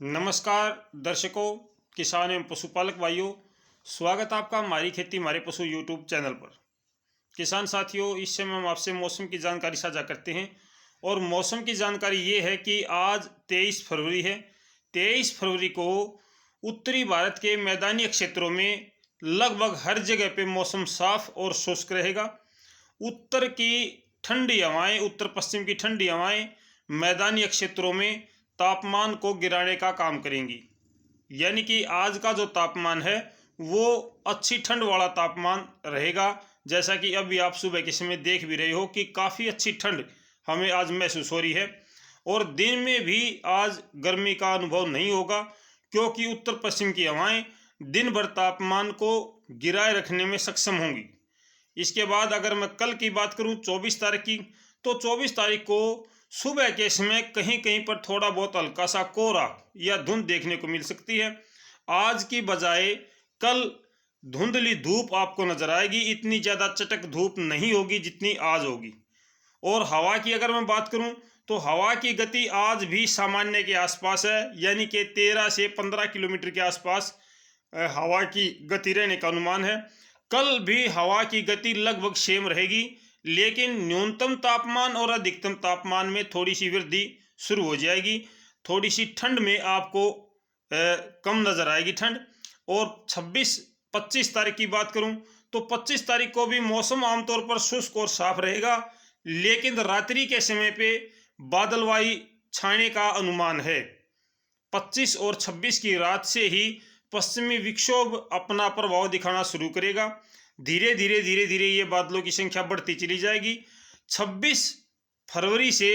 नमस्कार दर्शकों, किसान एवं पशुपालक भाइयों, स्वागत है आपका हमारी खेती हमारे पशु यूट्यूब चैनल पर। किसान साथियों, इस समय हम आपसे मौसम की जानकारी साझा करते हैं और मौसम की जानकारी ये है कि आज 23 फरवरी है। 23 फरवरी को उत्तरी भारत के मैदानी क्षेत्रों में लगभग हर जगह पे मौसम साफ और शुष्क रहेगा। उत्तर की ठंडी हवाएं, उत्तर पश्चिम की ठंडी हवाएं मैदानी क्षेत्रों में तापमान को गिराने का काम करेंगी। यानी कि आज का जो तापमान है वो अच्छी ठंड वाला तापमान रहेगा। जैसा कि अभी आप सुबह के समय देख भी रहे हो कि काफ़ी अच्छी ठंड हमें आज महसूस हो रही है और दिन में भी आज गर्मी का अनुभव नहीं होगा, क्योंकि उत्तर पश्चिम की हवाएं दिन भर तापमान को गिराए रखने में सक्षम होंगी। इसके बाद अगर मैं कल की बात करूं 24 तारीख की, तो 24 तारीख को सुबह के समय कहीं कहीं पर थोड़ा बहुत हल्का सा कोहरा या धुंध देखने को मिल सकती है। आज की बजाय कल धुंधली धूप आपको नजर आएगी। इतनी ज़्यादा चटक धूप नहीं होगी जितनी आज होगी। और हवा की अगर मैं बात करूं तो हवा की गति आज भी सामान्य के आसपास है, यानी कि 13 से 15 किलोमीटर के आसपास हवा की गति रहने का अनुमान है। कल भी हवा की गति लगभग सेम रहेगी, लेकिन न्यूनतम तापमान और अधिकतम तापमान में थोड़ी सी वृद्धि शुरू हो जाएगी। थोड़ी सी ठंड में आपको कम नज़र आएगी ठंड। और 26-25 तारीख की बात करूं तो 25 तारीख को भी मौसम आमतौर पर शुष्क और साफ रहेगा, लेकिन रात्रि के समय पे बादलवाई छाने का अनुमान है। 25 और 26 की रात से ही पश्चिमी विक्षोभ अपना प्रभाव दिखाना शुरू करेगा। धीरे धीरे ये बादलों की संख्या बढ़ती चली जाएगी। 26 फरवरी से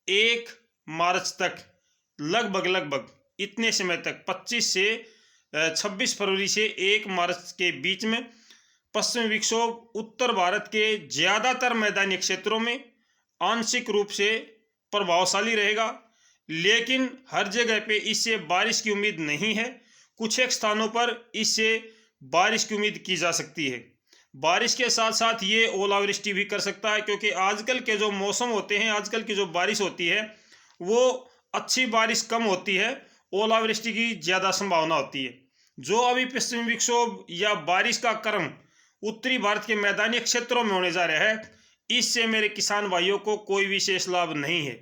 1 मार्च तक लगभग इतने समय तक 25 से 26 फरवरी से 1 मार्च के बीच में पश्चिमी विक्षोभ उत्तर भारत के ज़्यादातर मैदानी क्षेत्रों में आंशिक रूप से प्रभावशाली रहेगा, लेकिन हर जगह पे इससे बारिश की उम्मीद नहीं है। कुछ एक स्थानों पर इससे बारिश की उम्मीद की जा सकती है। बारिश के साथ साथ ये ओलावृष्टि भी कर सकता है, क्योंकि आजकल के जो मौसम होते हैं, आजकल की जो बारिश होती है वो अच्छी बारिश कम होती है, ओलावृष्टि की ज़्यादा संभावना होती है। जो अभी पश्चिमी विक्षोभ या बारिश का क्रम उत्तरी भारत के मैदानी क्षेत्रों में होने जा रहा है, इससे मेरे किसान भाइयों को कोई विशेष लाभ नहीं है।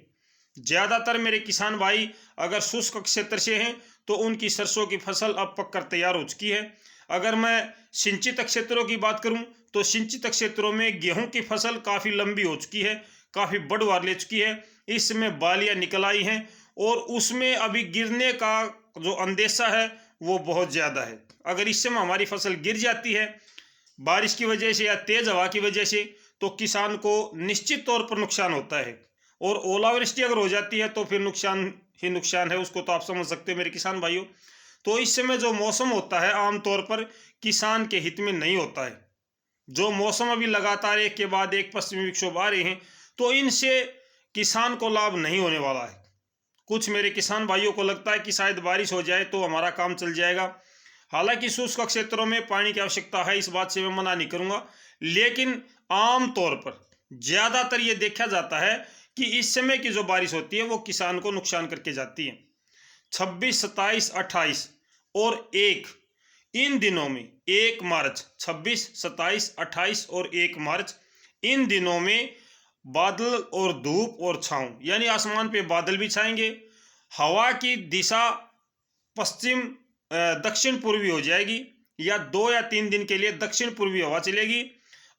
ज़्यादातर मेरे किसान भाई अगर शुष्क क्षेत्र से हैं तो उनकी सरसों की फसल अब पककर तैयार हो चुकी है। अगर मैं सिंचित क्षेत्रों की बात करूं तो सिंचित क्षेत्रों में गेहूं की फसल काफ़ी लंबी हो चुकी है, काफ़ी बढ़वार ले चुकी है। इस समय बालियाँ निकल आई हैं और उसमें अभी गिरने का जो अंदेशा है वो बहुत ज़्यादा है। अगर इस समय हमारी फसल गिर जाती है बारिश की वजह से या तेज़ हवा की वजह से, तो किसान को निश्चित तौर पर नुकसान होता है। और ओलावृष्टि अगर हो जाती है तो फिर नुकसान ही नुकसान है, उसको तो आप समझ सकते हैं मेरे किसान भाइयों। तो इस समय जो मौसम होता है आमतौर पर किसान के हित में नहीं होता है। जो मौसम अभी लगातार एक के बाद एक पश्चिमी विक्षोभ आ रहे हैं, तो इनसे किसान को लाभ नहीं होने वाला है। कुछ मेरे किसान भाइयों को लगता है कि शायद बारिश हो जाए तो हमारा काम चल जाएगा। हालांकि शुष्क क्षेत्रों में पानी की आवश्यकता है, इस बात से मैं मना नहीं करूंगा, लेकिन आम तौर पर ज़्यादातर ये देखा जाता है कि इस समय की जो बारिश होती है वो किसान को नुकसान करके जाती है। 26, 27, 28 और 1 इन दिनों में 1 मार्च, 26, 27, 28 और 1 मार्च इन दिनों में बादल और धूप और छांव, यानी आसमान पे बादल भी छाएंगे। हवा की दिशा पश्चिम दक्षिण पूर्वी हो जाएगी, या 2 या 3 दिन के लिए दक्षिण पूर्वी हवा चलेगी।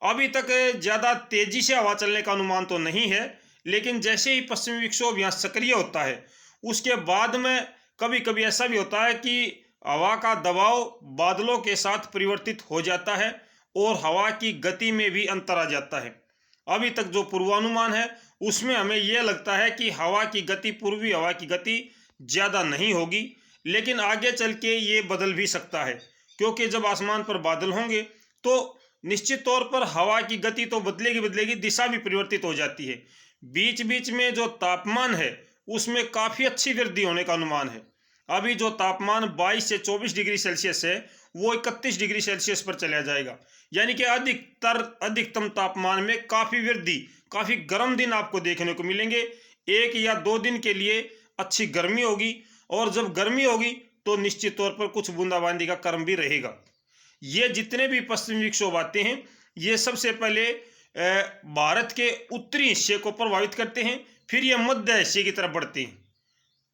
अभी तक ज़्यादा तेज़ी से हवा चलने का अनुमान तो नहीं है, लेकिन जैसे ही पश्चिमी विक्षोभ यहाँ सक्रिय होता है उसके बाद में कभी कभी ऐसा भी होता है कि हवा का दबाव बादलों के साथ परिवर्तित हो जाता है और हवा की गति में भी अंतर आ जाता है। अभी तक जो पूर्वानुमान है उसमें हमें यह लगता है कि हवा की गति, पूर्वी हवा की गति ज़्यादा नहीं होगी, लेकिन आगे चल के ये बदल भी सकता है, क्योंकि जब आसमान पर बादल होंगे तो निश्चित तौर पर हवा की गति तो बदलेगी, दिशा भी परिवर्तित हो जाती है। बीच बीच में जो तापमान है उसमें काफ़ी अच्छी वृद्धि होने का अनुमान है। अभी जो तापमान 22 से 24 डिग्री सेल्सियस है वो 31 डिग्री सेल्सियस पर चला जाएगा, यानी कि अधिकतम तापमान में काफ़ी वृद्धि, काफ़ी गर्म दिन आपको देखने को मिलेंगे। 1 या 2 दिन के लिए अच्छी गर्मी होगी और जब गर्मी होगी तो निश्चित तौर पर कुछ बूंदाबांदी का क्रम भी रहेगा। ये जितने भी पश्चिमी विक्षोभ आते हैं ये सबसे पहले भारत के उत्तरी हिस्से को प्रभावित करते हैं, फिर ये मध्य हिस्से की तरफ बढ़ते हैं।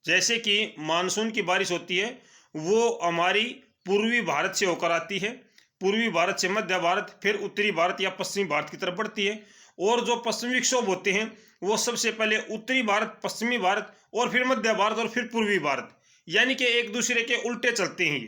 जैसे कि मानसून की बारिश होती है वो हमारी पूर्वी भारत से होकर आती है, पूर्वी भारत से मध्य भारत, फिर उत्तरी भारत या पश्चिमी भारत की तरफ बढ़ती है। और जो पश्चिमी विक्षोभ होते हैं वो सबसे पहले उत्तरी भारत, पश्चिमी भारत और फिर मध्य भारत और फिर पूर्वी भारत, यानी कि एक दूसरे के उल्टे चलते हैं ये।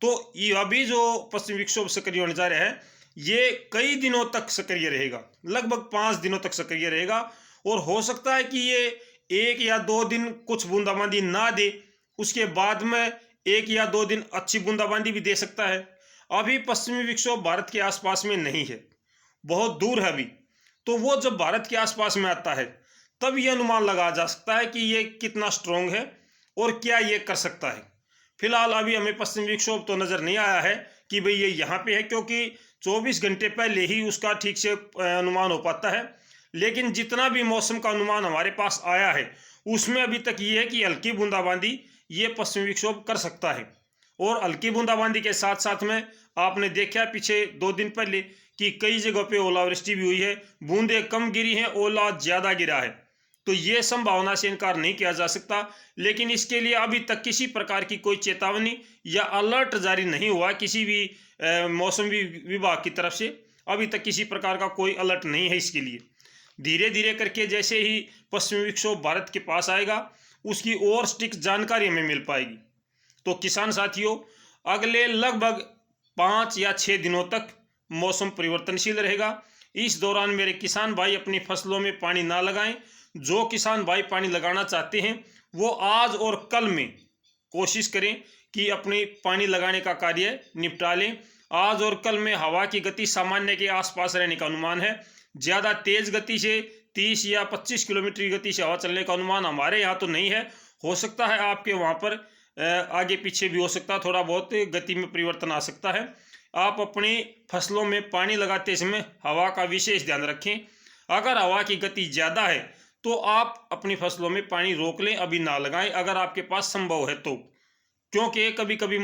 तो ये अभी जो पश्चिमी विक्षोभ सक्रिय होने जा रहा है ये कई दिनों तक सक्रिय रहेगा, लगभग 5 दिनों तक सक्रिय रहेगा। और हो सकता है कि ये 1 या 2 दिन कुछ बूंदाबांदी ना दे, उसके बाद में 1 या 2 दिन अच्छी बूंदाबांदी भी दे सकता है। अभी पश्चिमी विक्षोभ भारत के आसपास में नहीं है, बहुत दूर है अभी। तो वो जब भारत के आसपास में आता है तब ये अनुमान लगाया जा सकता है कि ये कितना स्ट्रोंग है और क्या ये कर सकता है। फिलहाल अभी हमें पश्चिमी विक्षोभ तो नज़र नहीं आया है कि भाई ये यहाँ पे है, क्योंकि 24 घंटे पहले ही उसका ठीक से अनुमान हो पाता है। लेकिन जितना भी मौसम का अनुमान हमारे पास आया है उसमें अभी तक ये है कि हल्की बूंदाबांदी ये पश्चिमी विक्षोभ कर सकता है। और हल्की बूंदाबांदी के साथ साथ में आपने देखा पीछे 2 दिन पहले कि कई जगह पे ओलावृष्टि भी हुई है, बूंदें कम गिरी हैं, ओला ज़्यादा गिरा है। तो ये संभावना से इनकार नहीं किया जा सकता, लेकिन इसके लिए अभी तक किसी प्रकार की कोई चेतावनी या अलर्ट जारी नहीं हुआ किसी भी मौसम विभाग की तरफ से। अभी तक किसी प्रकार का कोई अलर्ट नहीं है इसके लिए। धीरे धीरे करके जैसे ही पश्चिमी विक्षोभ भारत के पास आएगा उसकी और सटीक जानकारी हमें मिल पाएगी। तो किसान साथियों, अगले लगभग 5 या 6 दिनों तक मौसम परिवर्तनशील रहेगा। इस दौरान मेरे किसान भाई अपनी फसलों में पानी ना लगाएं। जो किसान भाई पानी लगाना चाहते हैं वो आज और कल में कोशिश करें कि अपनी पानी लगाने का कार्य निपटा लें। आज और कल में हवा की गति सामान्य के आसपास रहने का अनुमान है। ज़्यादा तेज़ गति से 30 या 25 किलोमीटर की गति से हवा चलने का अनुमान हमारे यहाँ तो नहीं है। हो सकता है आपके वहाँ पर आगे पीछे भी हो सकता है, थोड़ा बहुत गति में परिवर्तन आ सकता है। आप अपनी फसलों में पानी लगाते समय हवा का विशेष ध्यान रखें। अगर हवा की गति ज़्यादा है तो आप अपनी फसलों में पानी रोक लें, अभी ना लगाएं अगर आपके पास संभव है तो। क्योंकि कभी कभी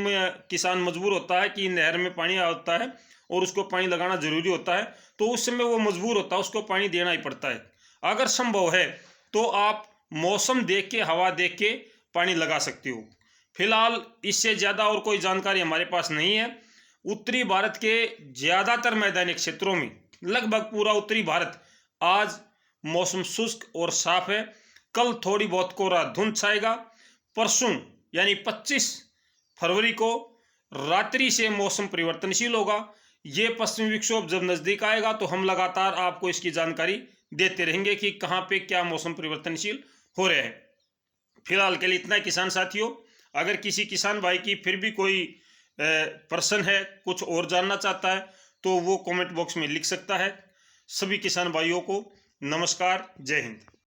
किसान मजबूर होता है कि नहर में पानी आता है और उसको पानी लगाना ज़रूरी होता है, तो उस समय वो मजबूर होता है, उसको पानी देना ही पड़ता है। अगर संभव है तो आप मौसम देख के, हवा देख के पानी लगा सकते हो। फिलहाल इससे ज़्यादा और कोई जानकारी हमारे पास नहीं है। उत्तरी भारत के ज़्यादातर मैदानी क्षेत्रों में, लगभग पूरा उत्तरी भारत आज मौसम शुष्क और साफ है। कल थोड़ी बहुत कोहरा धुंध छाएगा। परसों यानी 25 फरवरी को रात्रि से मौसम परिवर्तनशील होगा। ये पश्चिमी विक्षोभ जब नज़दीक आएगा तो हम लगातार आपको इसकी जानकारी देते रहेंगे कि कहाँ पे क्या मौसम परिवर्तनशील हो रहे हैं। फिलहाल के लिए इतना ही किसान साथियों। अगर किसी किसान भाई की फिर भी कोई प्रश्न है, कुछ और जानना चाहता है तो वो कमेंट बॉक्स में लिख सकता है। सभी किसान भाइयों को नमस्कार, जय हिंद।